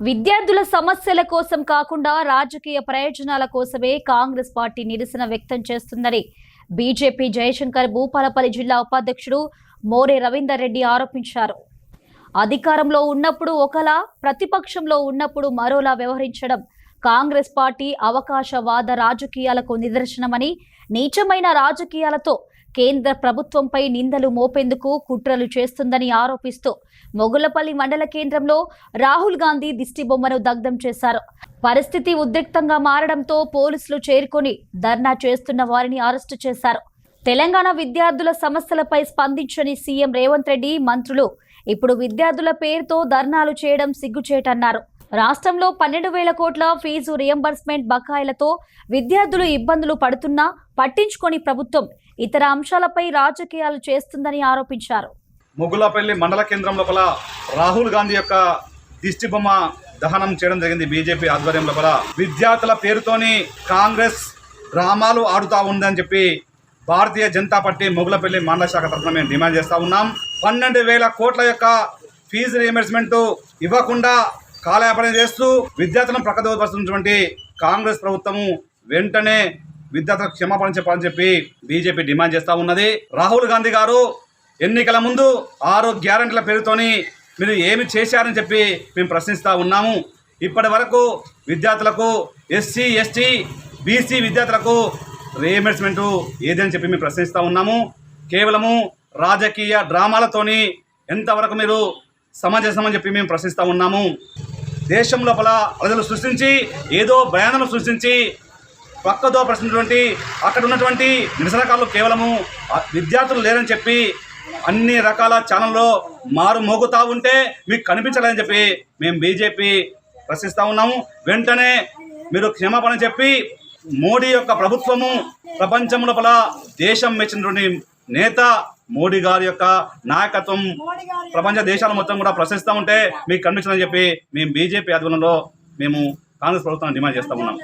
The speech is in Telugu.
విద్యార్థుల సమస్యల కోసం కాకుండా రాజకీయ ప్రయోజనాల కోసమే కాంగ్రెస్ పార్టీ నిరసన వ్యక్తం చేస్తుందని బీజేపీ జయశంకర్ భూపాలపల్లి జిల్లా ఉపాధ్యక్షుడు మోరే రవీందర్ రెడ్డి ఆరోపించారు. అధికారంలో ఉన్నప్పుడు ఒకలా, ప్రతిపక్షంలో ఉన్నప్పుడు మరోలా వ్యవహరించడం కాంగ్రెస్ పార్టీ అవకాశవాద రాజకీయాలకు నిదర్శనమని, నీచమైన రాజకీయాలతో కేంద్ర ప్రభుత్వంపై నిందలు మోపేందుకు కుట్రలు చేస్తుందని ఆరోపిస్తూ మొగుళ్లపల్లి మండల కేంద్రంలో రాహుల్ గాంధీ దిష్టిబొమ్మను దగ్ధం చేశారు. పరిస్థితి ఉద్రిక్తంగా మారడంతో పోలీసులు చేరుకొని ధర్నా చేస్తున్న వారిని అరెస్టు చేశారు. తెలంగాణ విద్యార్థుల సమస్యలపై స్పందించని సీఎం రేవంత్ రెడ్డి, మంత్రులు ఇప్పుడు విద్యార్థుల పేరుతో ధర్నాలు చేయడం సిగ్గుచేటన్నారు. రాష్ట్రంలో 12,000 కోట్ల ఫీజు రియంబర్స్మెంట్ బకాయిలతో విద్యార్థులు ఇబ్బందులు పడుతున్నా పట్టించుకొని ప్రభుత్వం ఇతర అంశాలపై రాజకీయాలు చేస్తుందని ఆరోపించారు. మొగుళ్లపల్లి మండల కేంద్రం లోపల రాహుల్ గాంధీ యొక్క దిష్టిబొమ్మ దహనం చేయడం జరిగింది. బీజేపీ ఆధ్వర్యం లోపల విద్యార్థుల పేరుతోని కాంగ్రెస్ డ్రామాలు ఆడుతూ ఉందని చెప్పి భారతీయ జనతా పార్టీ మొగుళ్లపల్లి మండల శాఖ తరఫున మేము డిమాండ్ చేస్తూ ఉన్నాం. 12,000 కోట్ల యొక్క ఫీజు రియంబర్స్మెంట్ ఇవ్వకుండా కాలయాపన చేస్తూ విద్యార్థులను ప్రక్కదోపరుస్తున్నటువంటి కాంగ్రెస్ ప్రభుత్వము వెంటనే విద్యార్థులకు క్షమాపణ చెప్పాలని చెప్పి బీజేపీ డిమాండ్ చేస్తూ ఉన్నది. రాహుల్ గాంధీ గారు ఎన్నికల ముందు 6 గ్యారెంటీల పేరుతోని మీరు ఏమి చేశారని చెప్పి మేము ప్రశ్నిస్తూ ఉన్నాము. ఇప్పటి వరకు విద్యార్థులకు ఎస్సీ, ఎస్టీ, బీసీ విద్యార్థులకు రియంబర్స్మెంట్ ఏదని చెప్పి మేము ప్రశ్నిస్తూ ఉన్నాము. కేవలము రాజకీయ డ్రామాలతోని ఎంతవరకు మీరు సమాజమని చెప్పి మేము ప్రశ్నిస్తూ ఉన్నాము. దేశం లోపల అలజడులు సృష్టించి ఏదో భయాలను సృష్టించి పక్కదో ప్రశ్నించినటువంటి అక్కడ ఉన్నటువంటి నిరసనకారులు కేవలము విద్యార్థులు లేరని చెప్పి అన్ని రకాల ఛానల్లో మారు మోగుతూ ఉంటే మీకు కనిపించలేదని చెప్పి మేము బీజేపీ ప్రశ్నిస్తూ ఉన్నాము. వెంటనే మీరు క్షమాపణ చెప్పి మోడీ యొక్క ప్రభుత్వము ప్రపంచం లోపల దేశం మెచ్చినటువంటి నేత మోడీ గారి యొక్క నాయకత్వం ప్రపంచ దేశాలు మొత్తం కూడా ప్రశ్నిస్తూ ఉంటే మీకు కనిపించదని చెప్పి మేము బీజేపీ ఆధ్వర్యంలో మేము కాంగ్రెస్ ప్రభుత్వాన్ని డిమాండ్ చేస్తూ ఉన్నాం.